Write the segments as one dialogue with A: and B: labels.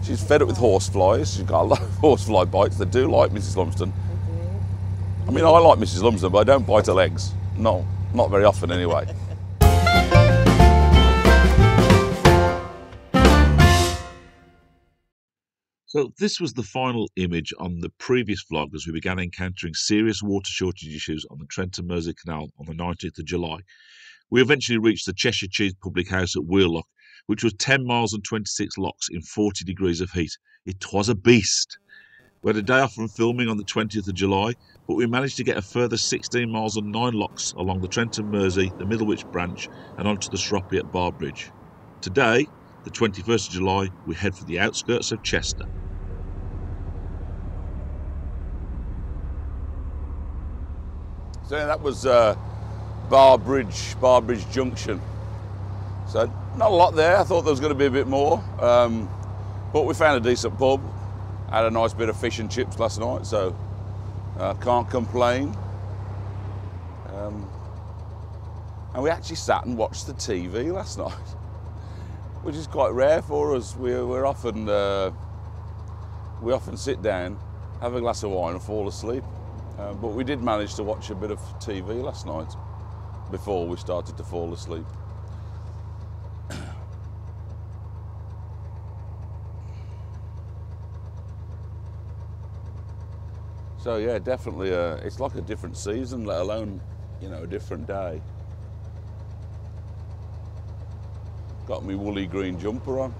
A: She's fed up with horseflies. She's got a lot of horsefly bites. They do like Mrs. Lumsden. I mean, I like Mrs. Lumsden, but I don't bite her legs. No, not very often anyway.
B: So this was the final image on the previous vlog as we began encountering serious water shortage issues on the Trent and Mersey Canal on the 19th of July. We eventually reached the Cheshire Cheese Public House at Wheelock, which was 10 miles and 26 locks in 40 degrees of heat. It was a beast. We had a day off from filming on the 20th of July, but we managed to get a further 16 miles and 9 locks along the Trent and Mersey, the Middlewich branch, and onto the Shroppy at Barbridge. Today, the 21st of July, we head for the outskirts of Chester.
A: So that was Barbridge Junction. So not a lot there. I thought there was going to be a bit more, but we found a decent pub. Had a nice bit of fish and chips last night, so can't complain. And we actually sat and watched the TV last night, which is quite rare for us. We often sit down, have a glass of wine, and fall asleep. But we did manage to watch a bit of TV last night before we started to fall asleep. So yeah, definitely, it's like a different season, let alone, you know, a different day. Got me woolly green jumper on.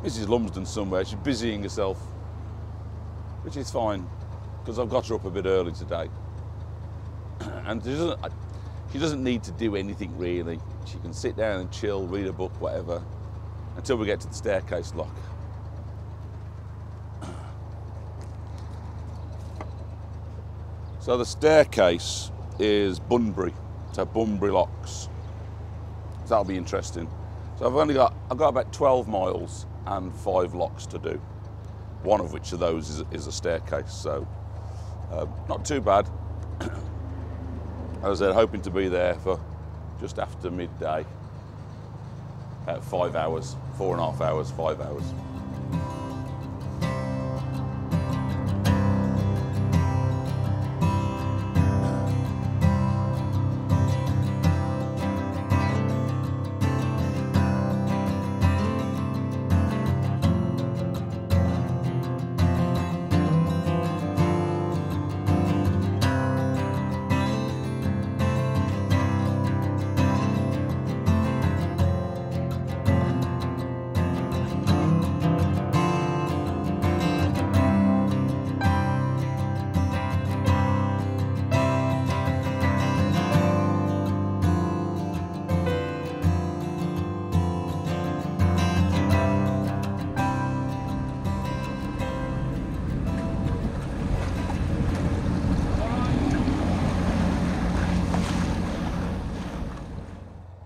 A: Mrs. Lumsden's somewhere, she's busying herself, which is fine, because I've got her up a bit early today. And she doesn't need to do anything really. She can sit down and chill, read a book, whatever, until we get to the staircase lock. So the staircase is Bunbury, so Bunbury locks. So that'll be interesting. So I've got about 12 miles and 5 locks to do. One of which of those is a staircase, so not too bad. As I said, hoping to be there for just after midday. 5 hours, 4.5 hours, 5 hours.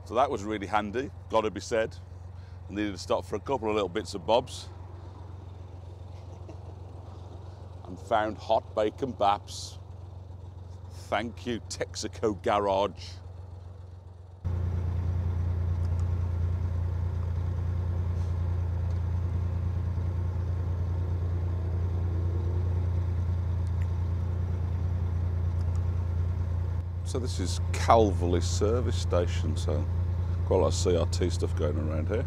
A: So that was really handy, got to be said. I needed to stop for a couple of little bits of bobs. And found hot bacon baps. Thank you, Texaco Garage. So this is Calverley service station, so quite a lot of CRT stuff going around here.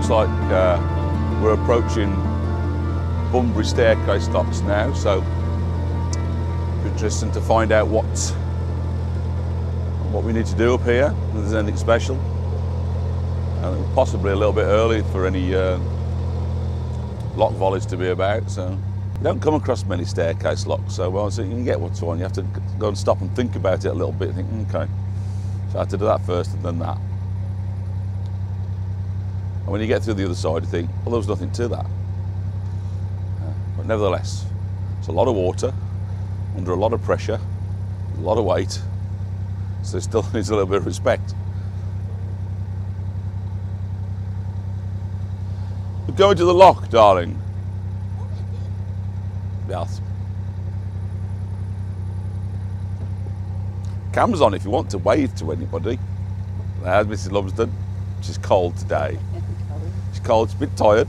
A: looks like we're approaching Bunbury staircase docks now, so interesting to find out what we need to do up here, if there's anything special. And possibly a little bit early for any lock volleys to be about, so you don't come across many staircase locks, so well, so you can get what's one. You have to go and stop and think about it a little bit, think, okay, so I have to do that first and then that. And when you get through the other side, you think, well, there was nothing to that. But nevertheless, it's a lot of water, under a lot of pressure, a lot of weight, so it still needs a little bit of respect. We're going to the lock, darling. Yes. Camera's on if you want to wave to anybody. There's Mrs. Lumsden. She's cold today. She's cold, she's a bit tired.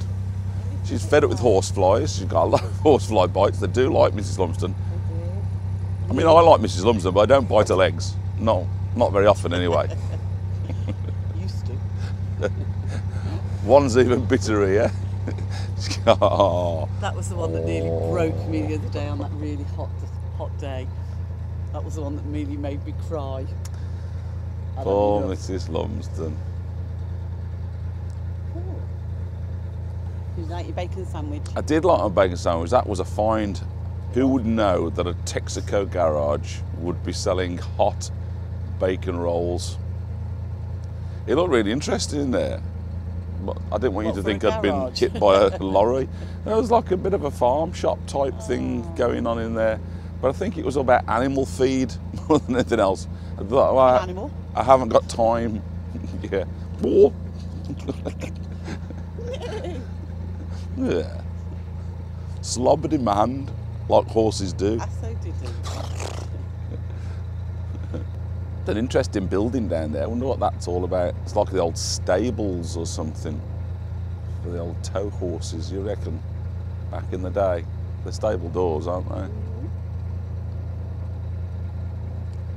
A: She's fed up with horseflies. She's got a lot of horsefly bites. They do like Mrs. Lumsden. I mean, I like Mrs. Lumsden, but I don't bite her legs. No, not very often anyway.
C: Used to.
A: One's even bitterer, yeah? Oh.
C: That was the one that nearly broke me the other day on that really hot day. That was the one that really made me cry.
A: Poor Mrs. Lumsden.
C: Did you like your bacon sandwich?
A: I did like my bacon sandwich. That was a find. Who would know that a Texaco garage would be selling hot bacon rolls? It looked really interesting in there. But I didn't want you to think I'd been hit by a lorry. There was like a bit of a farm shop type thing going on in there. But I think it was about animal feed more than anything else. I thought, well,
C: Animal?
A: I haven't got time. Yeah. Yeah. Slobbered in my hand, like horses do.
C: I so didn't.
A: An interesting building down there. I wonder what that's all about. It's like the old stables or something for the old tow horses, you reckon? Back in the day. The stable doors, aren't they?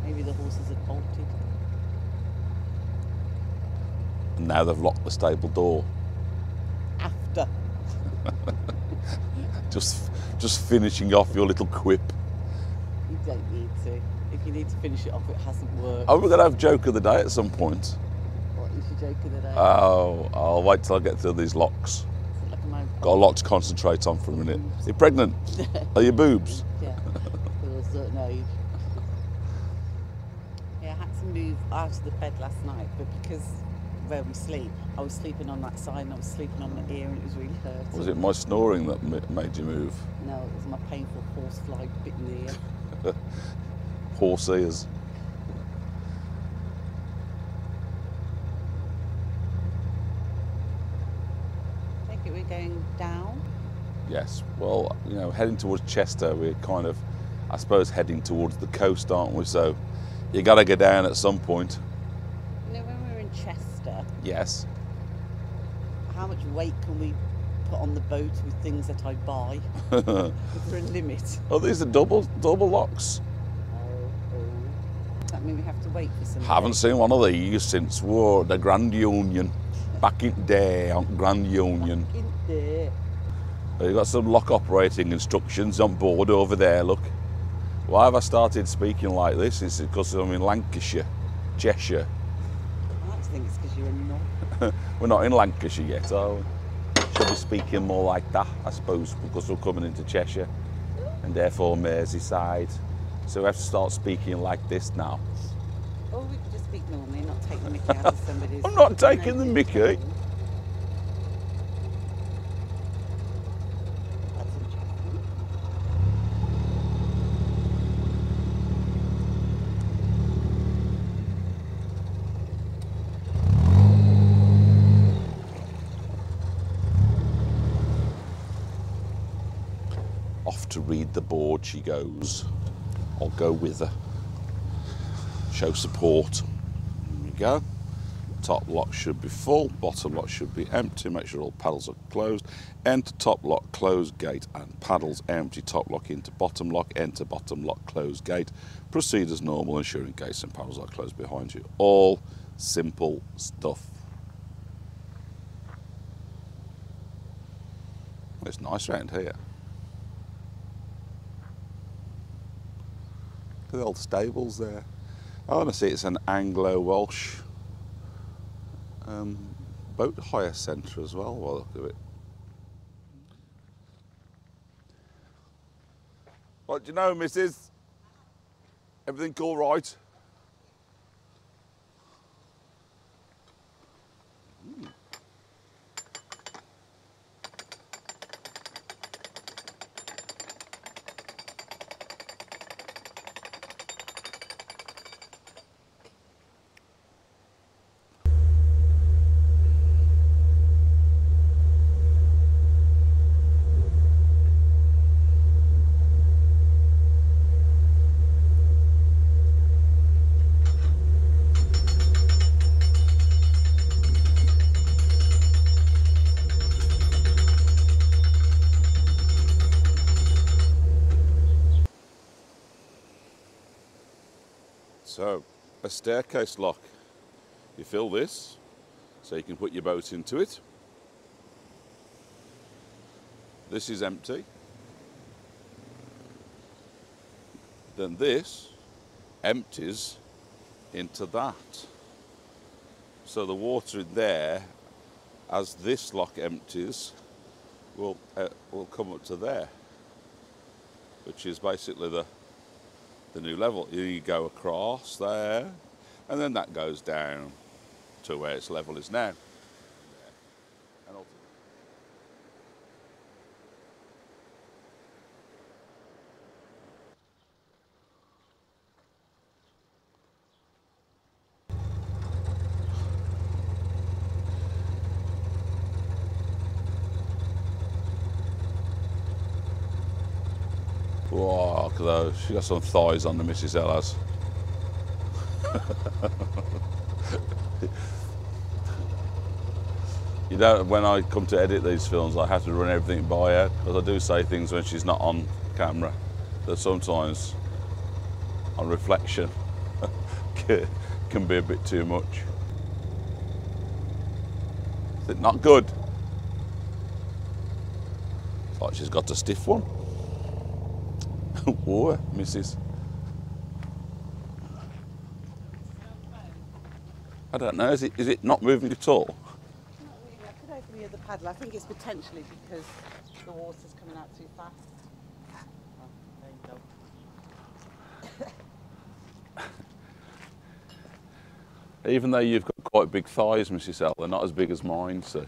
C: Maybe the horses had bolted.
A: And now they've locked the stable door.
C: After.
A: Just finishing off your little quip.
C: You don't need to. If you need to finish it off, it hasn't worked.
A: Are we going to have joke of the day at some point?
C: What is your joke of the day?
A: Oh, I'll wait till I get through these locks.
C: Like
A: Got a lot to concentrate on for a minute. Are you pregnant? Are your boobs?
C: Yeah, for a certain age. Yeah, I had to move out of the bed last night, but because where we sleep, I was sleeping on that side and I was sleeping on the ear and it was really hurting.
A: Was it my snoring that made you move?
C: No, it was my painful horsefly bit in the ear.
A: Horse ears.
C: I think we're going down.
A: Yes, well, you know, heading towards Chester, we're kind of, I suppose, heading towards the coast, aren't we? So you got to go down at some point.
C: You know, when we're in Chester,
A: Yes.
C: how much weight can we put on the boat with things that I buy? Is there a limit?
A: Oh, these are double locks.
C: Does that mean we have to wait for some?
A: Haven't seen one of these since the Grand Union. Back in the day on Grand Union.
C: In there.
A: You've got some lock operating instructions on board over there, look. Why have I started speaking like this? It's because I'm in Lancashire, Cheshire.
C: I like to think it's because you're not.
A: We're not in Lancashire yet, are we? Should be speaking more like that, I suppose, because we're coming into Cheshire and therefore Merseyside. So we have to start speaking like this now.
C: Or we could just speak normally, not take the mickey out of somebody's...
A: I'm not taking the mickey.
C: That's interesting.
A: Off to read the board she goes. I'll go with her. Show support. There we go. Top lock should be full, bottom lock should be empty. Make sure all paddles are closed. Enter top lock, close gate and paddles empty. Top lock into bottom lock, enter bottom lock, close gate. Proceed as normal, ensuring gates and paddles are closed behind you. All simple stuff. It's nice round here. Look at the old stables there. I want to see it's an Anglo-Welsh boat hire centre as well, by the look of it. What do you know, missus? Everything all right? So, a staircase lock. You fill this so you can put your boat into it. This is empty. Then this empties into that. So the water in there, as this lock empties, will come up to there, which is basically the new level. You go across there, and then that goes down to where its level is now. Whoa, look at those. She got some thighs on the Mrs. Ella's. You know, when I come to edit these films, I have to run everything by her, because I do say things when she's not on camera that sometimes, on reflection, can be a bit too much. Is it not good? It's like she's got a stiff one. Whoa, missus. I don't know, is it not moving at all?
C: Not really. I could open the other paddle. I think it's potentially because the water's coming out too fast. Oh, there you go.
A: Even though you've got quite big thighs, Mrs. L, they're not as big as mine, so.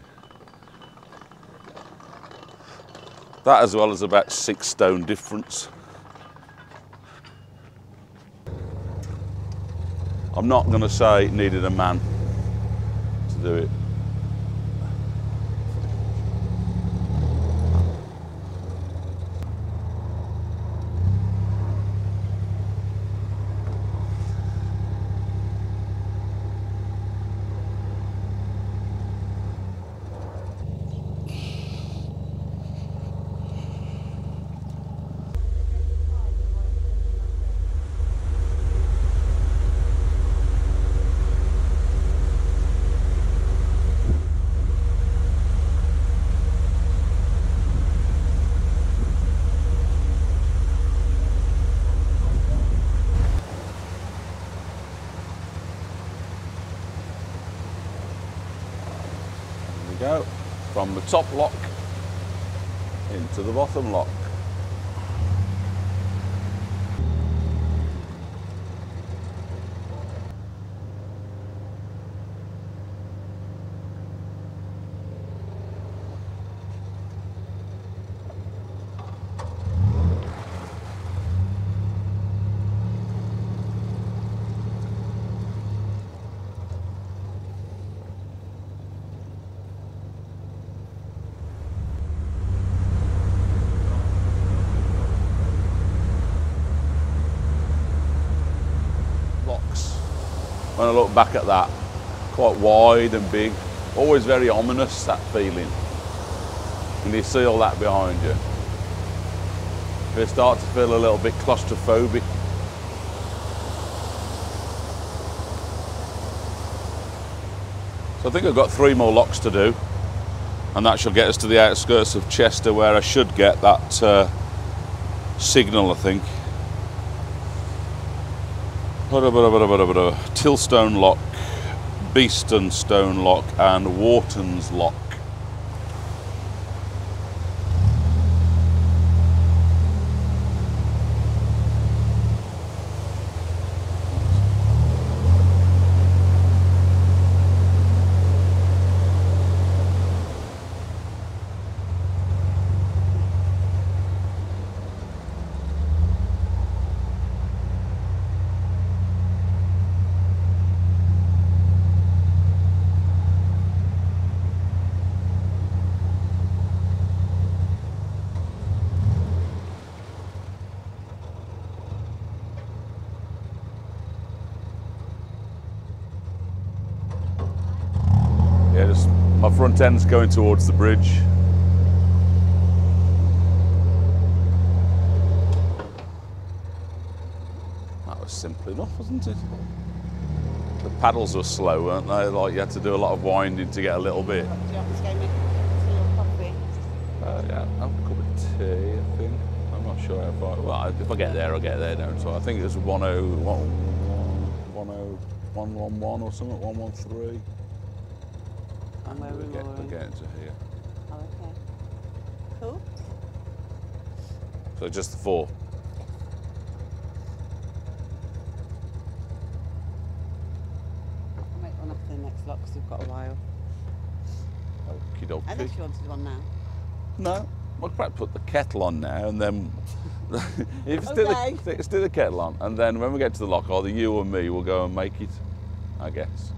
A: That as well as about 6 stone difference. I'm not going to say it needed a man to do it. Go from the top lock into the bottom lock. When I look back at that, quite wide and big, always very ominous, that feeling. And you see all that behind you. You start to feel a little bit claustrophobic. So I think I've got 3 more locks to do. And that shall get us to the outskirts of Chester, where I should get that signal, I think. Tilstone Lock, Beeston Stone Lock and Wharton's Lock. Yeah, just my front end's going towards the bridge. That was simple enough, wasn't it? The paddles were slow, weren't they? Like you had to do a lot of winding to get a little bit.
C: Do you want to go make a coffee?
A: Yeah, I'll have a cup of tea, I think. I'm not sure how far. Well, if I get there, I'll get there, don't I? I think it was 111 or something, 113.
C: And where
A: we're getting to here.
C: Oh, okay. Cool.
A: So just the 4.
C: I'll make one after the next lock because we've got a while.
A: Okie dokie.
C: Unless you wanted one now.
A: No, we'll perhaps put the kettle on now and then if
C: Okay.
A: stick the kettle on and then when we get to the lock, either you or me will go and make it, I guess.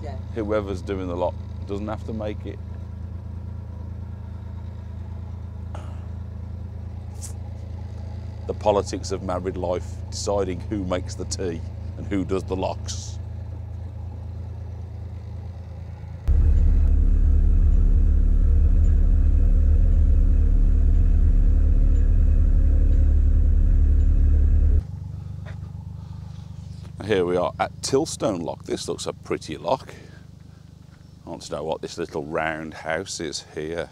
C: Yeah.
A: Whoever's doing the lock doesn't have to make it. The politics of married life, deciding who makes the tea and who does the locks. Here we are at Tilstone Lock. This looks a pretty lock. I want to know what this little round house is here.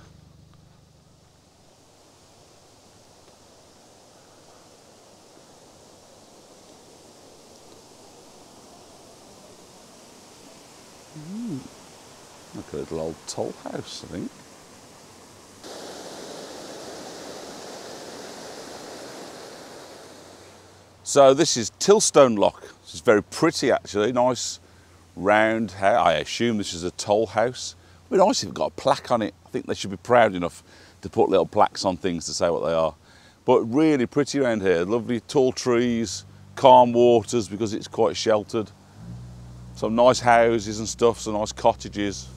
A: Like a little old toll house, I think. So this is Tilstone Lock. This is very pretty actually, nice round house. I assume this is a toll house. It'd be nice if it got a plaque on it. I think they should be proud enough to put little plaques on things to say what they are. But really pretty around here. Lovely tall trees, calm waters because it's quite sheltered. Some nice houses and stuff, some nice cottages.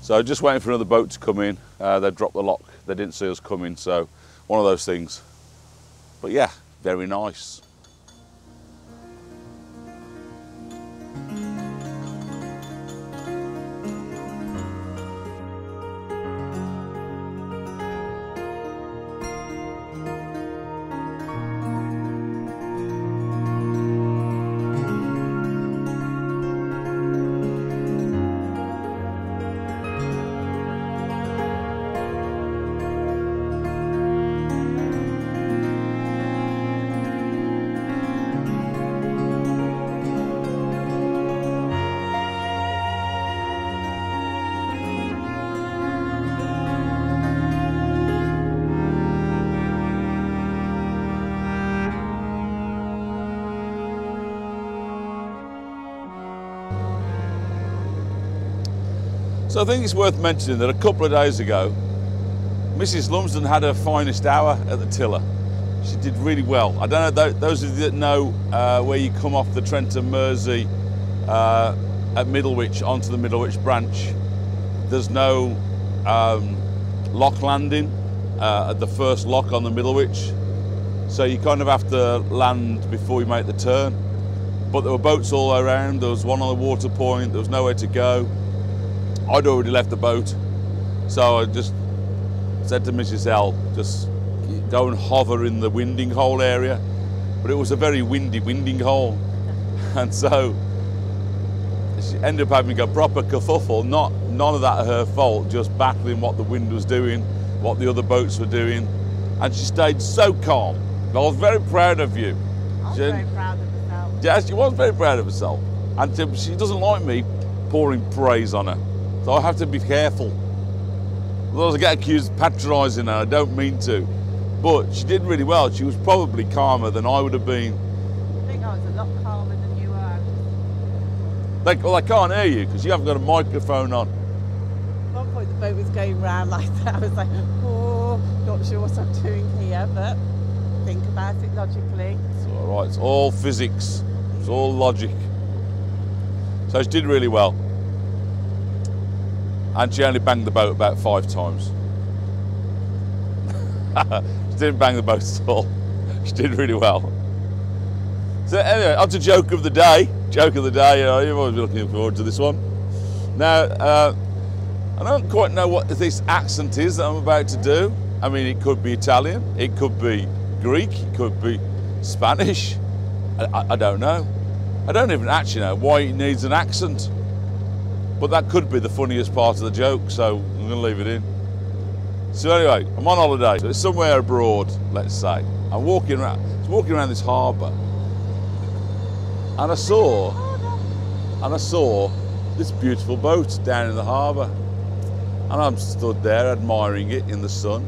A: So just waiting for another boat to come in. They dropped the lock. They didn't see us coming, so one of those things. But yeah, very nice. So I think it's worth mentioning that a couple of days ago, Mrs. Lumsden had her finest hour at the tiller. She did really well. I don't know, those of you that know where you come off the Trenton Mersey at Middlewich onto the Middlewich branch, there's no lock landing at the first lock on the Middlewich. So you kind of have to land before you make the turn. But there were boats all around. There was one on the water point. There was nowhere to go. I'd already left the boat, so I just said to Mrs. L, just go and hover in the winding hole area. But it was a very windy winding hole, and so she ended up having a proper kerfuffle. None of that her fault, just battling what the wind was doing, what the other boats were doing, and she stayed so calm. I was very proud of you.
C: I was very proud of herself.
A: Yes, she was very proud of herself. And she doesn't like me pouring praise on her. So I have to be careful. Otherwise I get accused of patronising her, I don't mean to. But she did really well. She was probably calmer than I would have been.
C: I think I was a lot calmer than you were.
A: Well, I can't hear you because you haven't got a microphone on.
C: At one point the boat was going round like that. I was like, oh, not sure what I'm doing here, but think about it logically.
A: It's all right, it's all physics, it's all logic. So she did really well. And she only banged the boat about 5 times. She didn't bang the boat at all. She did really well. So anyway, on to joke of the day. Joke of the day, you've always been looking forward to this one. Now, I don't quite know what this accent is that I'm about to do. I mean, it could be Italian, it could be Greek, it could be Spanish. I don't know. I don't even actually know why it needs an accent. But that could be the funniest part of the joke, so I'm going to leave it in. So anyway, I'm on holiday. So it's somewhere abroad, let's say. I'm walking around this harbour, and I saw this beautiful boat down in the harbour, and I'm stood there admiring it in the sun.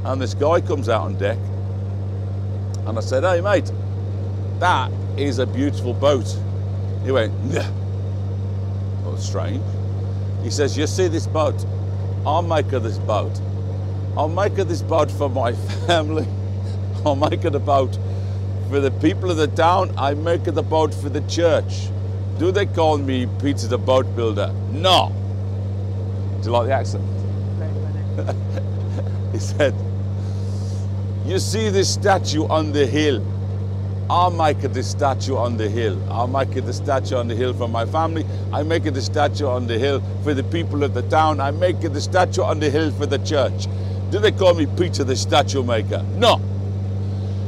A: And this guy comes out on deck, and I said, "Hey mate, that is a beautiful boat." He went, "Yeah." That was strange. He says, "You see this boat? I'll make her this boat. I'll make her this boat for my family. I'll make her the boat for the people of the town. I make her the boat for the church. Do they call me Peter the boat builder? No." Do you like the accent?
C: Very funny.
A: He said, "You see this statue on the hill? I'll make it the statue on the hill. I'll make it the statue on the hill for my family. I make it the statue on the hill for the people of the town. I make it the statue on the hill for the church. Do they call me Peter the statue maker? No.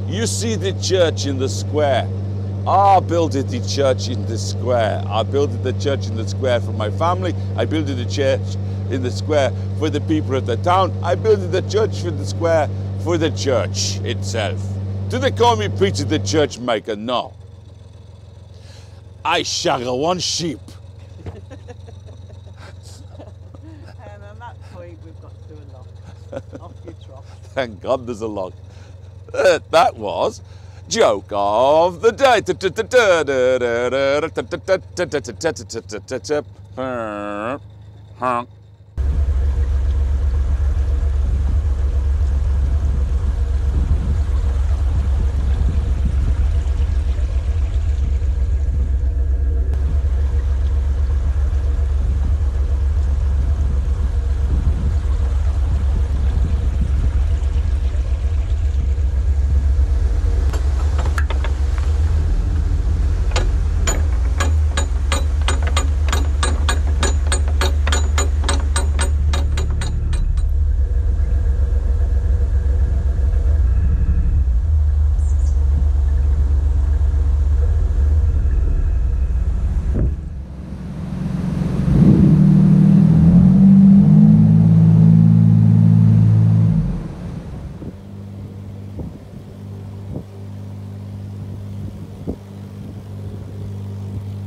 A: You see the church in the square? I built it the church in the square. I built it the church in the square for my family. I built it the church in the square for the people of the town. I built it the church for the square for the church itself. Do they call me Peter the church maker? No. I shagger one sheep."
C: And on that point, we've got to a lock. Off your trough.
A: Thank God there's a log. That was joke of the day.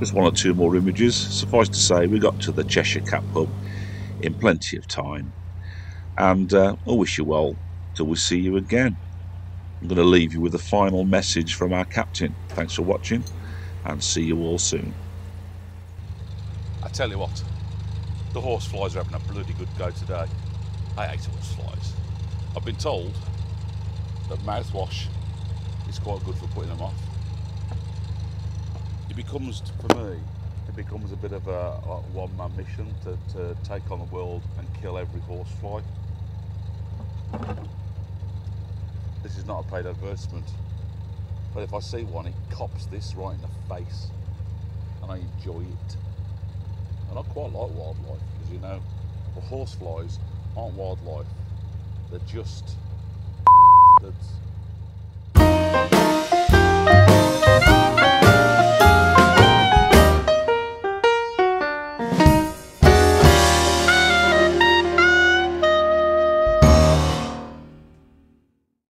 B: Just 1 or 2 more images. Suffice to say, we got to the Cheshire Cat pub in plenty of time, and I wish you well till we see you again. I'm going to leave you with a final message from our captain. Thanks for watching, and see you all soon.
A: I tell you what, the horseflies are having a bloody good go today. I hate horseflies. I've been told that mouthwash is quite good for putting them off. It becomes, for me, it becomes a bit of a one-man mission to take on the world and kill every horsefly. This is not a paid advertisement, but if I see one, it cops this right in the face, and I enjoy it. And I quite like wildlife, because you know, the horseflies aren't wildlife, they're just that's